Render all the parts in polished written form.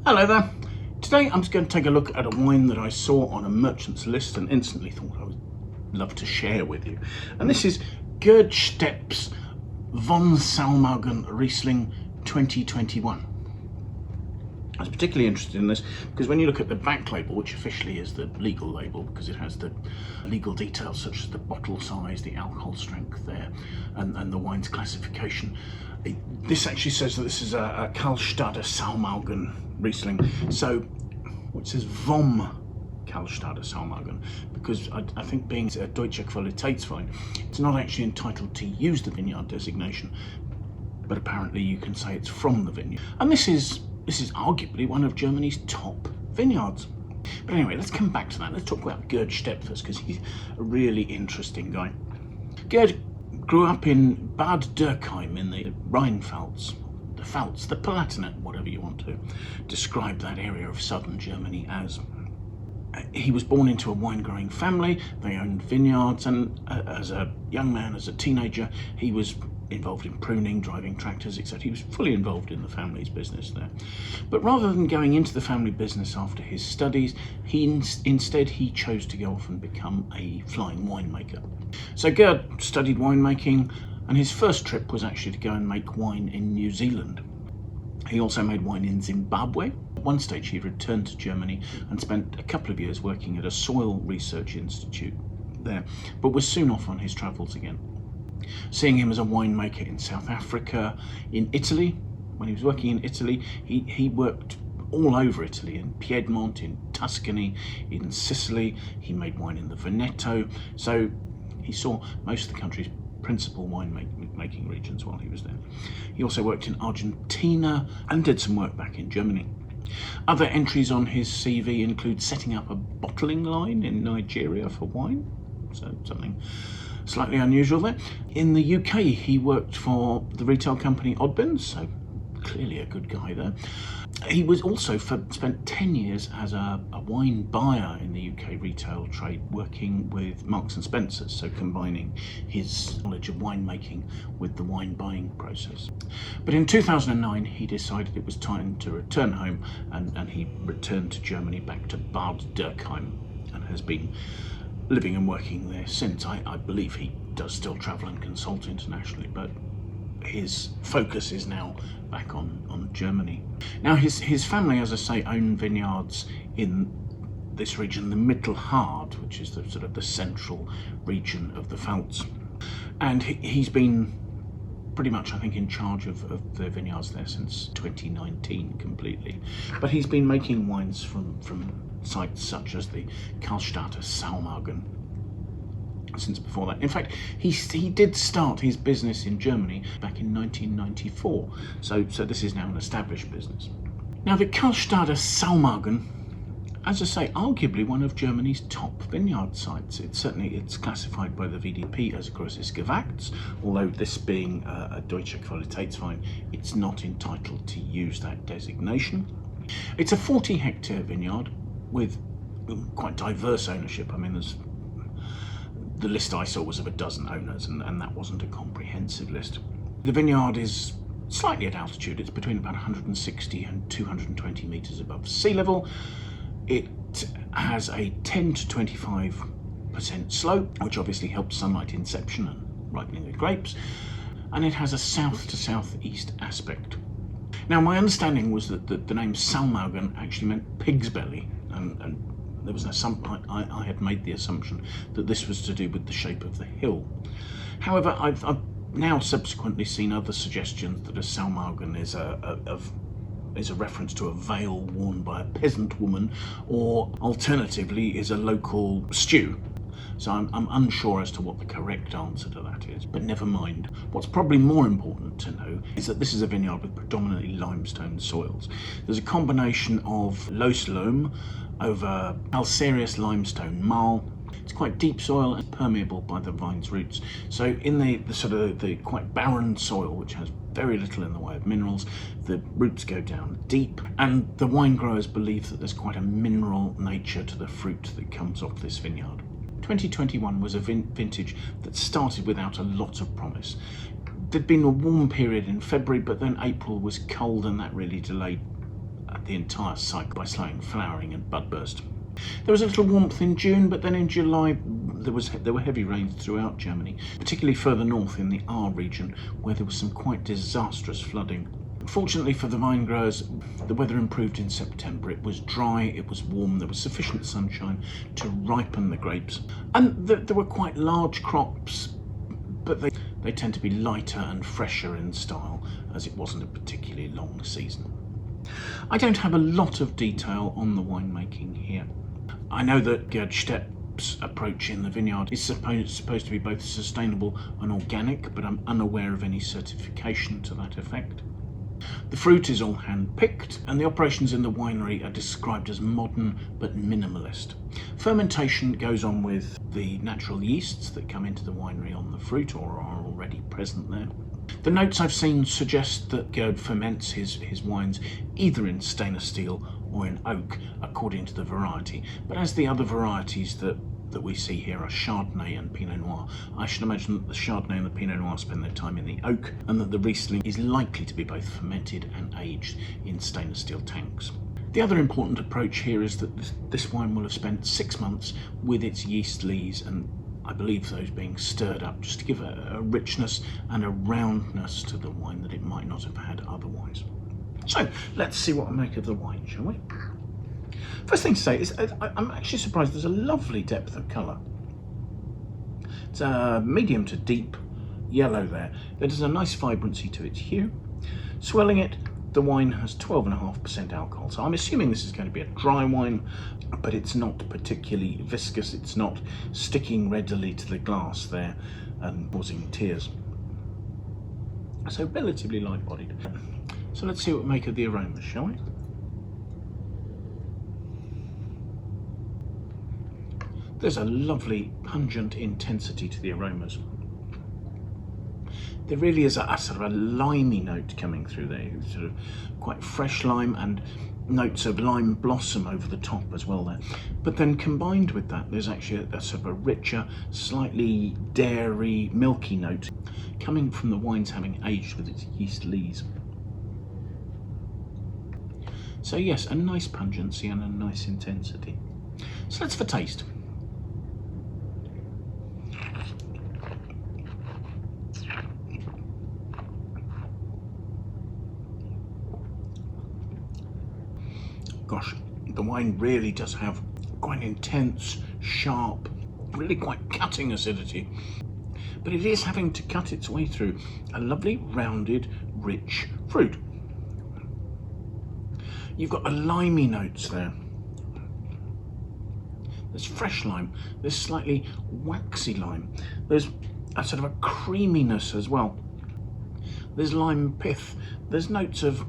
Hello there. Today I'm just going to take a look at a wine that I saw on a merchant's list and instantly thought I would love to share with you. And this is Gerd Stepp's Vom Saumagen Riesling 2021. I was particularly interested in this because when you look at the back label, which officially is the legal label because it has the legal details such as the bottle size, the alcohol strength there, and the wine's classification, this actually says that this is a Kallstadt Saumagen Riesling. So it says Vom Kallstadt Saumagen because I think being a Deutsche Qualitätswein, it's not actually entitled to use the vineyard designation, but apparently you can say it's from the vineyard. And this is arguably one of Germany's top vineyards. But anyway, let's come back to that. Let's talk about Gerd Stepp first, because he's a really interesting guy. Gerd grew up in Bad Durkheim in the Rhine-Pfalz, the Palatinate, whatever you want to describe that area of southern Germany as. He was born into a wine-growing family. They owned vineyards, and as a young man, as a teenager, he was involved in pruning, driving tractors, etc. He was fully involved in the family's business there. But rather than going into the family business after his studies, instead he chose to go off and become a flying winemaker. So Gerd studied winemaking, and his first trip was actually to go and make wine in New Zealand. He also made wine in Zimbabwe. At one stage he returned to Germany and spent a couple of years working at a soil research institute there, but was soon off on his travels again. Seeing him as a winemaker in South Africa, in Italy. When he was working in Italy, he worked all over Italy, in Piedmont, in Tuscany, in Sicily. He made wine in the Veneto. So he saw most of the country's principal wine-making regions while he was there. He also worked in Argentina and did some work back in Germany. Other entries on his CV include setting up a bottling line in Nigeria for wine, so something slightly unusual there. In the UK, he worked for the retail company Oddbins, so clearly a good guy there. He was also spent 10 years as a wine buyer in the UK retail trade, working with Marks and Spencer's, so combining his knowledge of winemaking with the wine buying process. But in 2009, he decided it was time to return home, and he returned to Germany, back to Bad Durkheim, and has been living and working there since. I believe he does still travel and consult internationally, but his focus is now back on Germany. Now his family, as I say, own vineyards in this region, the Mittelhard, which is the sort of the central region of the Pfalz. And he's been pretty much, I think, in charge of the vineyards there since 2019 completely. But he's been making wines from sites such as the Kallstadt Saumagen since before that. In fact, he did start his business in Germany back in 1994, so this is now an established business. Now the Kallstadt Saumagen, as I say, arguably one of Germany's top vineyard sites. It's classified by the VDP as a Grosses Gewachs, although this being a Deutsche Qualitätswein, it's not entitled to use that designation. It's a 40-hectare vineyard with quite diverse ownership. I mean, the list I saw was of a dozen owners, and that wasn't a comprehensive list. The vineyard is slightly at altitude. It's between about 160 and 220 metres above sea level. It has a 10 to 25% slope, which obviously helps sunlight inception and ripening the grapes, and it has a south to southeast aspect. Now, my understanding was that the name Saumagen actually meant pig's belly, and there was I had made the assumption that this was to do with the shape of the hill. However, I've now subsequently seen other suggestions that a Saumagen is a reference to a veil worn by a peasant woman, or alternatively is a local stew. So I'm unsure as to what the correct answer to that is, but never mind. What's probably more important to know is that this is a vineyard with predominantly limestone soils. There's a combination of loess loam over calcareous limestone marl. It's quite deep soil and permeable by the vine's roots. So in the sort of the quite barren soil, which has very little in the way of minerals, the roots go down deep, and the wine growers believe that there's quite a mineral nature to the fruit that comes off this vineyard. 2021 was a vintage that started without a lot of promise. There'd been a warm period in February, but then April was cold, and that really delayed the entire cycle by slowing flowering and bud burst. There was a little warmth in June, but then in July there were heavy rains throughout Germany, particularly further north in the Ahr region, where there was some quite disastrous flooding. Fortunately for the vine growers, the weather improved in September. It was dry, it was warm, there was sufficient sunshine to ripen the grapes. And there were quite large crops, but they tend to be lighter and fresher in style, as it wasn't a particularly long season. I don't have a lot of detail on the winemaking here. I know that Gerd Stepp's approach in the vineyard is supposed to be both sustainable and organic, but I'm unaware of any certification to that effect. The fruit is all hand-picked, and the operations in the winery are described as modern but minimalist. Fermentation goes on with the natural yeasts that come into the winery on the fruit or are already present there. The notes I've seen suggest that Gerd ferments his wines either in stainless steel or in oak, according to the variety. But as the other varieties that we see here are Chardonnay and Pinot Noir, I should imagine that the Chardonnay and the Pinot Noir spend their time in the oak, and that the Riesling is likely to be both fermented and aged in stainless steel tanks. The other important approach here is that this wine will have spent 6 months with its yeast lees, and I believe those being stirred up just to give a richness and a roundness to the wine that it might not have had otherwise. So let's see what I make of the wine, shall we? First thing to say is I'm actually surprised there's a lovely depth of colour. It's a medium to deep yellow there. There's a nice vibrancy to its hue. Swelling it, the wine has 12.5% alcohol. So I'm assuming this is going to be a dry wine, but it's not particularly viscous. It's not sticking readily to the glass there and causing tears. So relatively light-bodied. So let's see what we make of the aromas, shall we? There's a lovely pungent intensity to the aromas. There really is a sort of a limey note coming through there, sort of quite fresh lime and notes of lime blossom over the top as well there. But then combined with that, there's actually a sort of a richer, slightly dairy, milky note coming from the wines having aged with its yeast lees. So yes, a nice pungency and a nice intensity. So let's for taste. Gosh, the wine really does have quite intense, sharp, really quite cutting acidity. But it is having to cut its way through a lovely, rounded, rich fruit. You've got the limey notes there. There's fresh lime, there's slightly waxy lime. There's a sort of a creaminess as well. There's lime pith. There's notes of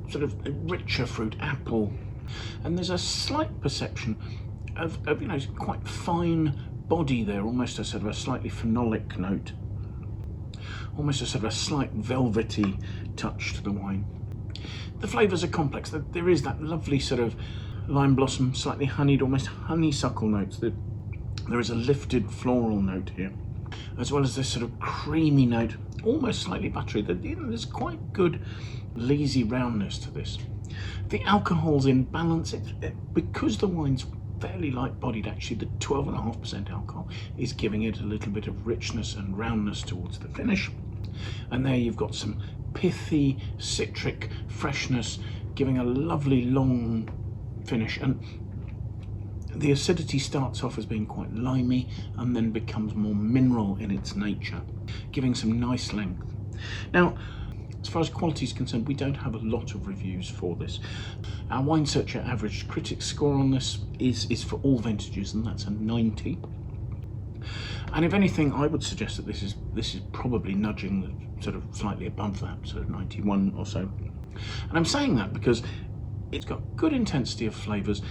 sort of richer fruit, apple. And there's a slight perception of you know, quite fine body there, almost a sort of a slightly phenolic note. Almost a sort of a slight velvety touch to the wine. The flavours are complex. There is that lovely sort of lime blossom, slightly honeyed, almost honeysuckle notes. There is a lifted floral note here, as well as this sort of creamy note, almost slightly buttery. There's quite good lazy roundness to this. The alcohol's in balance. Because the wine's fairly light-bodied, actually, the 12.5% alcohol is giving it a little bit of richness and roundness towards the finish. And there you've got some pithy, citric freshness, giving a lovely long finish. And the acidity starts off as being quite limey and then becomes more mineral in its nature, giving some nice length. Now, as far as quality is concerned, we don't have a lot of reviews for this. Our Wine Searcher average critic score on this is for all vintages, and that's a 90. And if anything, I would suggest that this is probably nudging sort of slightly above that, sort of 91 or so. And I'm saying that because it's got good intensity of flavours.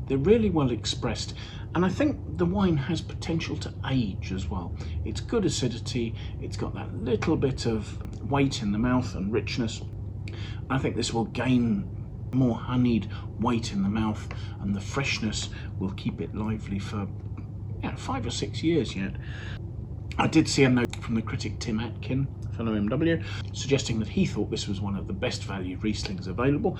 They're really well expressed, and I think the wine has potential to age as well. It's good acidity, it's got that little bit of weight in the mouth and richness. I think this will gain more honeyed weight in the mouth, and the freshness will keep it lively for 5 or 6 years yet. I did see a note from the critic Tim Atkin, fellow MW, suggesting that he thought this was one of the best value Rieslings available.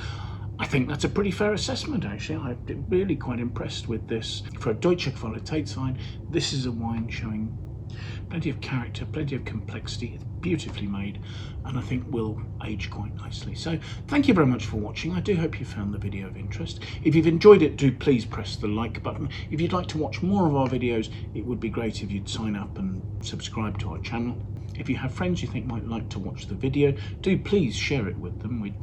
I think that's a pretty fair assessment, actually. I'm really quite impressed with this. For a Deutsche Qualitätswein, this is a wine showing plenty of character, plenty of complexity. It's beautifully made, and I think will age quite nicely. So thank you very much for watching. I do hope you found the video of interest. If you've enjoyed it, do please press the like button. If you'd like to watch more of our videos, it would be great if you'd sign up and subscribe to our channel. If you have friends you think might like to watch the video, do please share it with them. We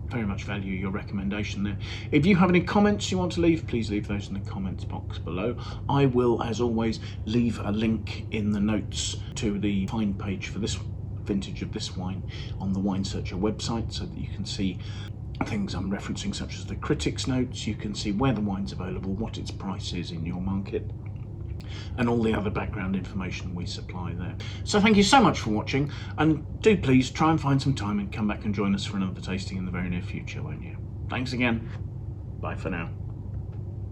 very much value your recommendation there. If you have any comments you want to leave, please leave those in the comments box below. I will, as always, leave a link in the notes to the find page for this vintage of this wine on the Wine Searcher website, so that you can see things I'm referencing, such as the critics notes. You can see where the wine's available, what its price is in your market, and all the other background information we supply there. So thank you so much for watching, and do please try and find some time and come back and join us for another tasting in the very near future, won't you? Thanks again. Bye for now.